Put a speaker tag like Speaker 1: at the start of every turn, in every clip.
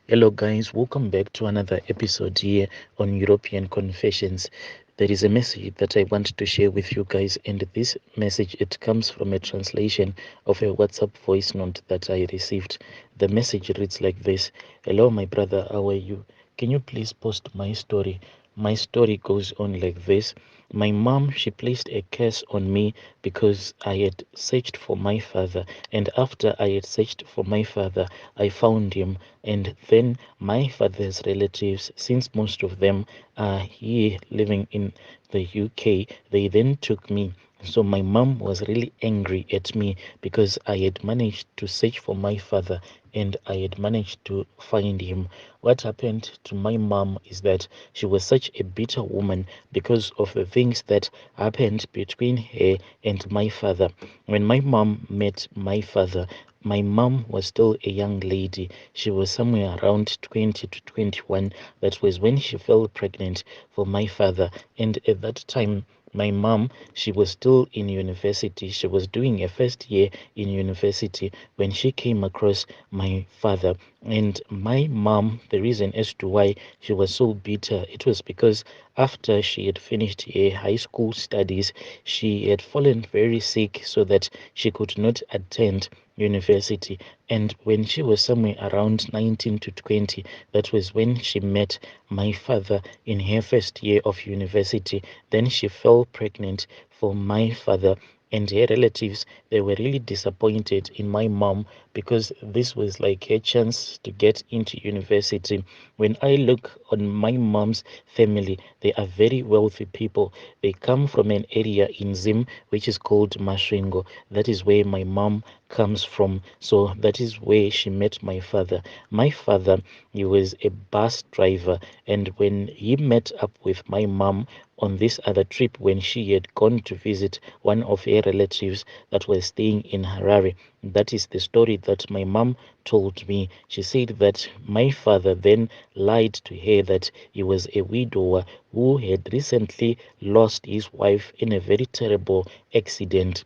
Speaker 1: Hello, guys, welcome back to another episode here on European Confessions. There is a message that I want to share with you guys, and this message it comes from a translation of a WhatsApp voice note that I received. The message reads like this: Hello, my brother, how are you? Can you please post my story? My story goes on like this. My mom, she placed a curse on me because I had searched for my father, and after I had searched for my father, I found him. And then my father's relatives, since most of them are here living in the UK, they then took me. So my mom was really angry at me because I had managed to search for my father and I had managed to find him. What happened to my mom is that she was such a bitter woman because of the things that happened between her and my father. When my mom met my father, my mom was still a young lady. She was somewhere around 20 to 21. That was when she fell pregnant for my father. And at that time, my mom, she was still in university. She was doing a first year in university when she came across my father. And my mom, the reason as to why she was so bitter, it was because after she had finished her high school studies, she had fallen very sick so that she could not attend university. And when she was somewhere around 19 to 20, that was when she met my father in her first year of university. Then she fell pregnant for my father, and her relatives, they were really disappointed in my mom because this was like her chance to get into university. When I look on my mom's family, they are very wealthy people. They come from an area in Zim which is called Mashringo. That is where my mom comes from. So that is where she met my father. My father, he was a bus driver, and when he met up with my mom on this other trip, when she had gone to visit one of her relatives that was staying in Harare, that is the story that my mom told me. She said that my father then lied to her that he was a widower who had recently lost his wife in a very terrible accident.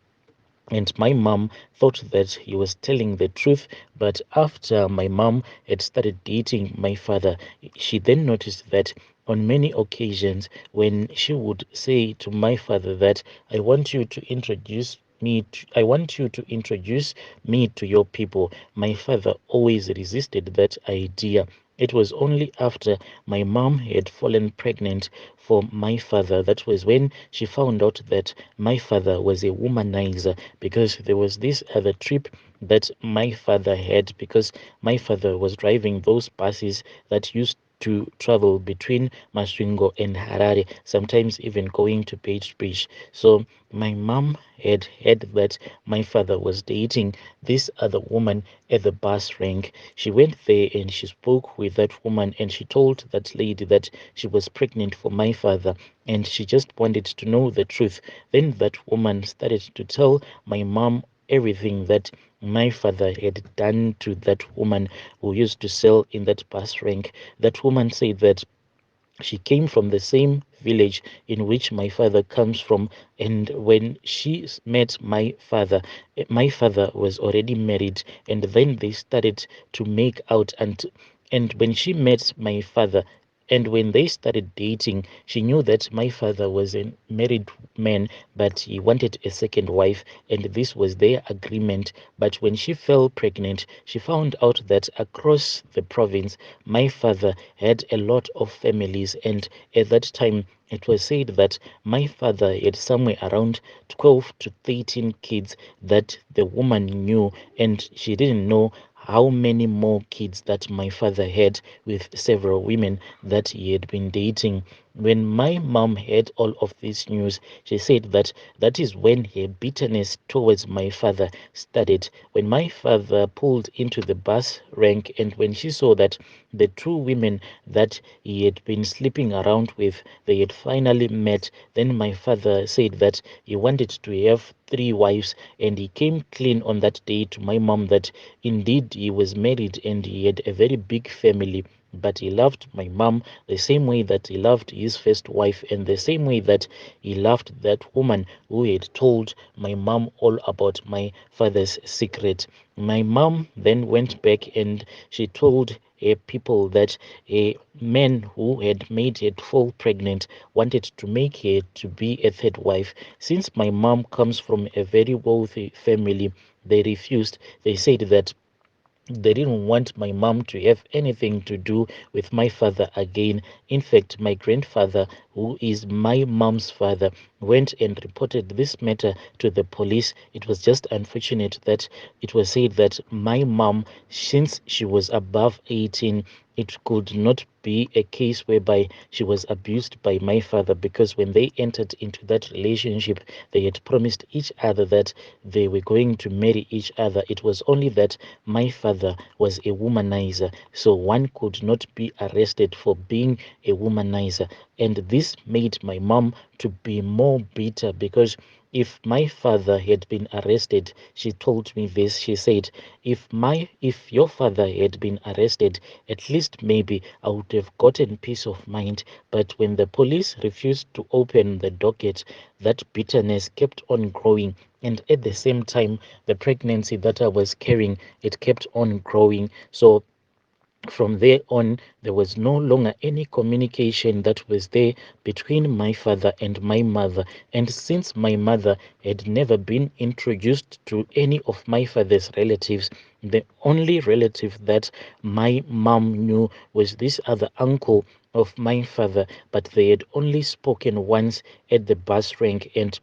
Speaker 1: And my mom thought that he was telling the truth, but after my mom had started dating my father, she then noticed that on many occasions when she would say to my father that I want you to introduce I want you to introduce me to your people, my father always resisted that idea. It was only after my mom had fallen pregnant for my father that was when she found out that my father was a womanizer, because there was this other trip that my father had, because my father was driving those buses that used to travel between Masvingo and Harare, sometimes even going to Page Bridge. So my mom had heard that my father was dating this other woman at the bus rank. She went there and she spoke with that woman, and she told that lady that she was pregnant for my father and she just wanted to know the truth. Then that woman started to tell my mom everything that my father had done to that woman who used to sell in that bus rank. That woman said that she came from the same village in which my father comes from, and when she met my father, my father was already married, and then they started to make out. And when she met my father, and when they started dating, she knew that my father was a married man, but he wanted a second wife, and this was their agreement. But when she fell pregnant, she found out that across the province, my father had a lot of families, and at that time, it was said that my father had somewhere around 12 to 13 kids that the woman knew, and she didn't know how many more kids that my father had with several women that he had been dating. When my mom heard all of this news, she said that that is when her bitterness towards my father started. When my father pulled into the bus rank, and when she saw that the two women that he had been sleeping around with, they had finally met, then my father said that he wanted to have three wives, and he came clean on that day to my mom that indeed he was married and he had a very big family. but he loved my mom the same way that he loved his first wife, and the same way that he loved that woman who had told my mom all about my father's secret. My mom then went back and she told people that a man who had made her fall pregnant wanted to make her to be a third wife. Since my mom comes from a very wealthy family, they refused. They said that they didn't want my mom to have anything to do with my father again. In fact, my grandfather, who is my mom's father, went and reported this matter to the police. It was just unfortunate that it was said that my mom, since she was above 18, it could not be a case whereby she was abused by my father, because when they entered into that relationship, they had promised each other that they were going to marry each other. It was only that my father was a womanizer, so one could not be arrested for being a womanizer. And this made my mom to be more bitter, because if my father had been arrested, she told me this, she said, if your father had been arrested, at least maybe I would have gotten peace of mind. But when the police refused to open the docket, that bitterness kept on growing. And at the same time, the pregnancy that I was carrying, it kept on growing. So from there on, there was no longer any communication that was there between my father and my mother. And since my mother had never been introduced to any of my father's relatives, the only relative that my mom knew was this other uncle of my father, but they had only spoken once at the bus rank. And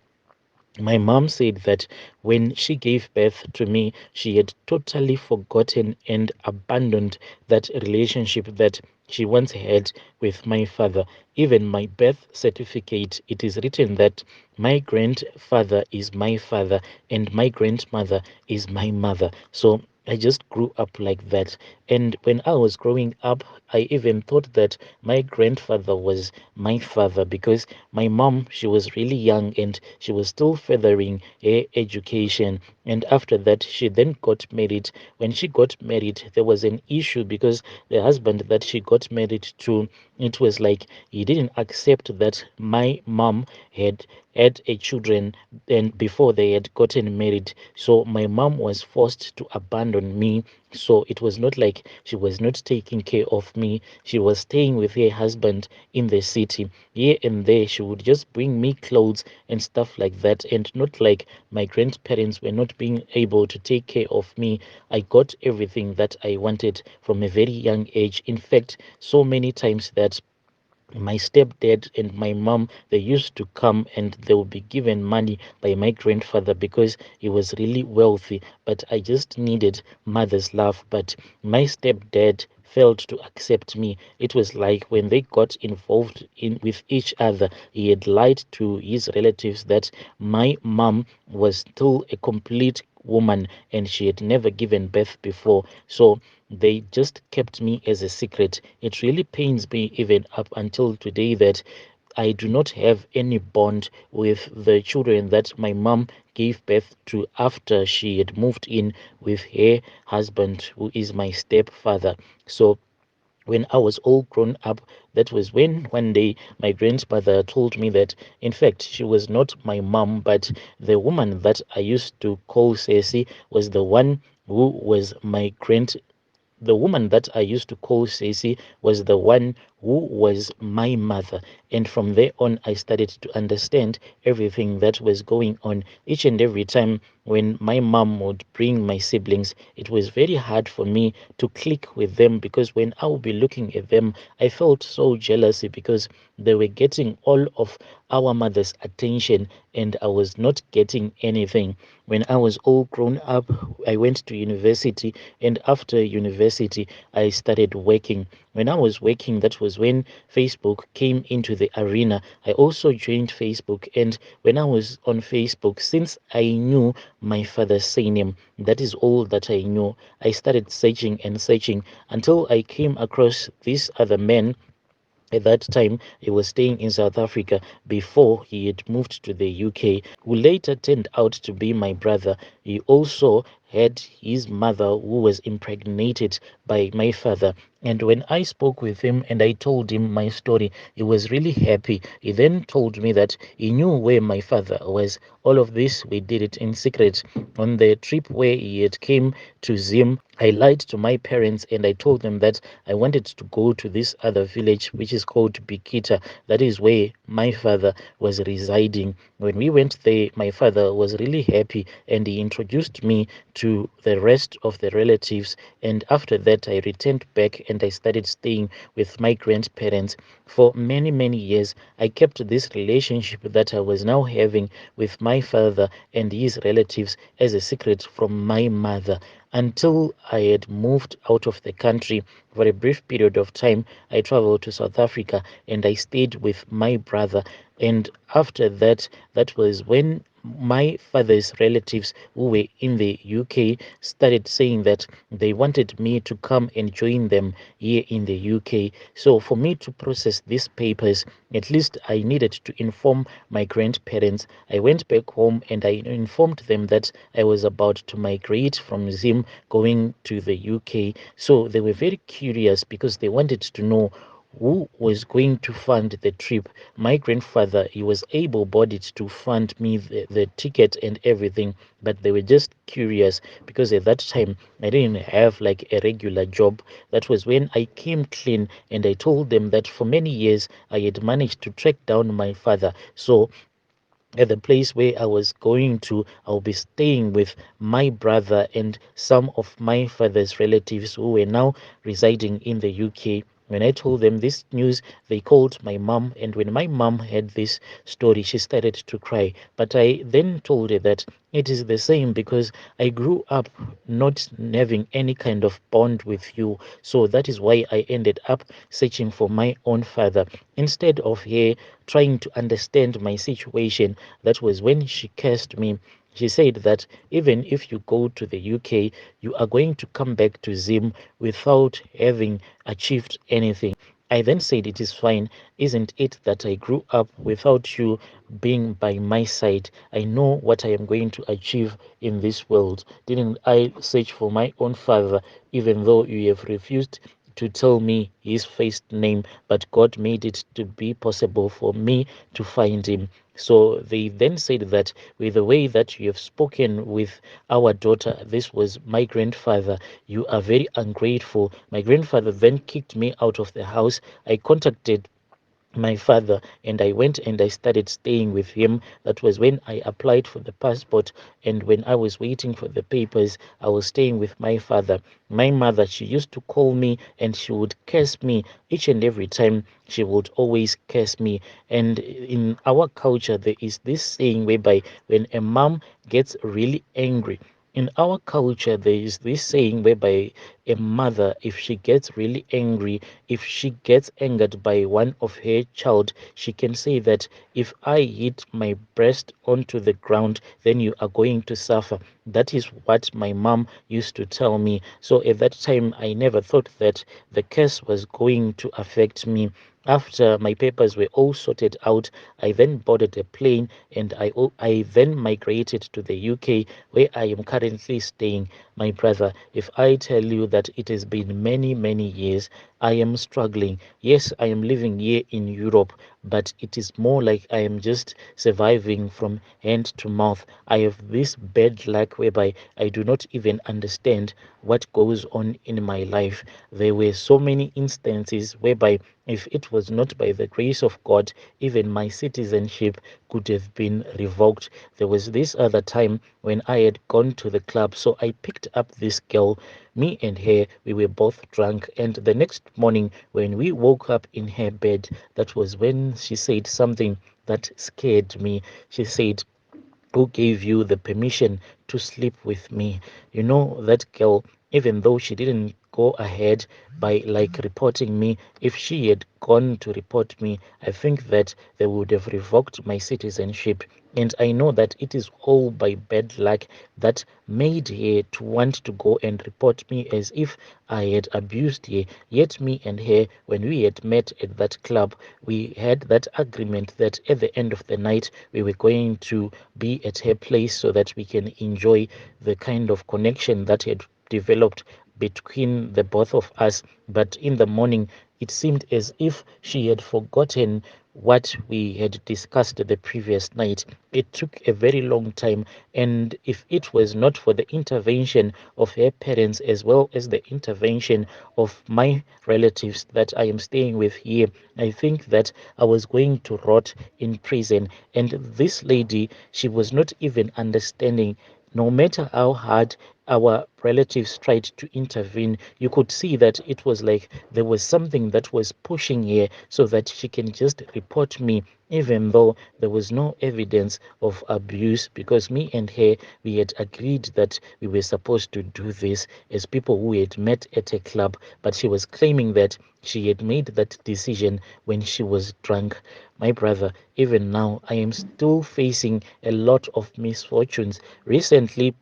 Speaker 1: my mom said that when she gave birth to me, she had totally forgotten and abandoned that relationship that she once had with my father. Even my birth certificate, it is written that my grandfather is my father and my grandmother is my mother. So I just grew up like that. And when I was growing up, I even thought that my grandfather was my father, because my mom, she was really young and she was still furthering her education. And after that, she then got married. When she got married, there was an issue, because the husband that she got married to, it was like he didn't accept that my mom had a children and before they had gotten married. So my mom was forced to abandon me. So it was not like she was not taking care of me. She was staying with her husband in the city. Here and there, she would just bring me clothes and stuff like that. And not like my grandparents were not being able to take care of me. I got everything that I wanted from a very young age. In fact, so many times that my stepdad and my mom, they used to come and they would be given money by my grandfather because he was really wealthy, but I just needed mother's love. But my stepdad failed to accept me. It was like when they got involved in with each other, he had lied to his relatives that my mom was still a complete woman and she had never given birth before. So they just kept me as a secret. It really pains me even up until today that I do not have any bond with the children that my mom gave birth to after she had moved in with her husband, who is my stepfather. So when I was all grown up, that was when one day my grandmother told me that, in fact, she was not my mom, but the woman that I used to call Ceci was the one who was my grand the woman that I used to call Ceci was the one who was my mother. And from there on, I started to understand everything that was going on. Each and every time when my mom would bring my siblings, it was very hard for me to click with them, because when I would be looking at them, I felt so jealousy because they were getting all of our mother's attention and I was not getting anything. When I was all grown up, I went to university, and after university, I started working. When I was working, that was when Facebook came into the arena. I also joined Facebook, and when I was on Facebook, since I knew my father's surname, that is all that I knew. I started searching and searching until I came across this other man. At that time, he was staying in South Africa before he had moved to the UK, who later turned out to be my brother. He also had his mother who was impregnated by my father. And when I spoke with him and I told him my story, he was really happy. He then told me that he knew where my father was. All of this, we did it in secret. On the trip where he had came to Zim, I lied to my parents and I told them that I wanted to go to this other village, which is called Bikita. That is where my father was residing. When we went there, my father was really happy and he introduced me to the rest of the relatives. And after that, I returned back and I started staying with my grandparents. For many, many years, I kept this relationship that I was now having with my father and his relatives as a secret from my mother until I had moved out of the country for a brief period of time. I traveled to South Africa and I stayed with my brother. And after that, that was when my father's relatives who were in the UK started saying that they wanted me to come and join them here in the UK. So for me to process these papers, at least I needed to inform my grandparents. I went back home and I informed them that I was about to migrate from Zim going to the UK. So they were very curious because they wanted to know who was going to fund the trip. My grandfather, he was able-bodied to fund me the ticket and everything, but they were just curious because at that time I didn't have like a regular job. That was when I came clean and I told them that for many years I had managed to track down my father. So at the place where I was going to, I'll be staying with my brother and some of my father's relatives who were now residing in the UK. When I told them this news, they called my mom, and when my mom heard this story, she started to cry. But I then told her that it is the same because I grew up not having any kind of bond with you. So that is why I ended up searching for my own father. Instead of her trying to understand my situation, that was when she cursed me. She said that even if you go to the UK, you are going to come back to Zim without having achieved anything. I then said, it is fine. Isn't it that I grew up without you being by my side? I know what I am going to achieve in this world. Didn't I search for my own father, even though you have refused to tell me his first name, but God made it to be possible for me to find him. So they then said that with the way that you have spoken with our daughter, this was my grandfather, you are very ungrateful. My grandfather then kicked me out of the house. I contacted my father and I went and I started staying with him. That was when I applied for the passport, and when I was waiting for the papers, I was staying with my father. My mother, she used to call me and she would curse me each and every time. She would always curse me. And in our culture, there is this saying whereby when a mom gets really angry, in our culture, there is this saying whereby a mother, if she gets really angry, if she gets angered by one of her child, she can say that if I hit my breast onto the ground, then you are going to suffer. That is what my mom used to tell me. So at that time, I never thought that the curse was going to affect me. After my papers were all sorted out, I then boarded a plane and I then migrated to the UK where I am currently staying. My brother, if I tell you that it has been many, many years, I am struggling. Yes, I am living here in Europe, but it is more like I am just surviving from hand to mouth. I have this bad luck whereby I do not even understand what goes on in my life. There were so many instances whereby if it was not by the grace of God, even my citizenship could have been revoked. There was this other time when I had gone to the club, so I picked up this girl. Me and her, we were both drunk, and the next morning when we woke up in her bed, that was when she said something that scared me. She said, who gave you the permission to sleep with me? You know, that girl, even though she didn't go ahead by like reporting me. If she had gone to report me, I think that they would have revoked my citizenship. And I know that it is all by bad luck that made her to want to go and report me as if I had abused her. Yet me and her, when we had met at that club, we had that agreement that at the end of the night we were going to be at her place so that we can enjoy the kind of connection that had developed between the both of us. But in the morning, it seemed as if she had forgotten what we had discussed the previous night. It took a very long time, and if it was not for the intervention of her parents as well as the intervention of my relatives that I am staying with here, I think that I was going to rot in prison. And this lady, she was not even understanding. No matter how hard our relatives tried to intervene, you could see that it was like there was something that was pushing her so that she can just report me, even though there was no evidence of abuse, because me and her, we had agreed that we were supposed to do this as people who had met at a club. But she was claiming that she had made that decision when she was drunk. My brother, even now, I am still facing a lot of misfortunes. Recently,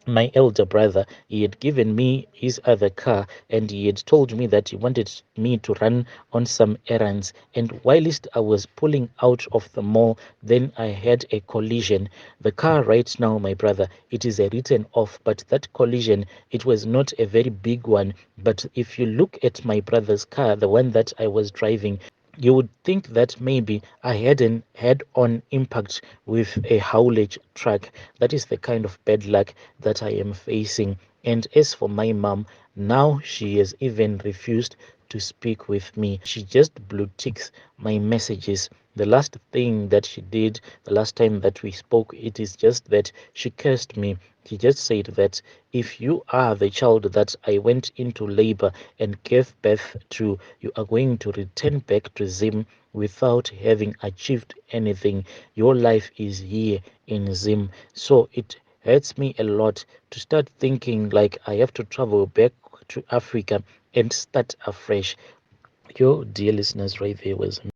Speaker 1: my elder brother, he had given me his other car, and he had told me that he wanted me to run on some errands. And whilst I was pulling out of the mall, then I had a collision. The car right now, my brother, it is a written off, but that collision, it was not a very big one. But if you look at my brother's car, the one that I was driving, you would think that maybe I had an head-on impact with a haulage truck. That is the kind of bad luck that I am facing. And as for my mom, now she has even refused to speak with me. She just blue ticks my messages. The last thing that she did, the last time that we spoke, it is just that she cursed me. She just said that if you are the child that I went into labor and gave birth to, you are going to return back to Zim without having achieved anything. Your life is here in Zim. So it hurts me a lot to start thinking like I have to travel back to Africa and start afresh. Your dear listeners, right there was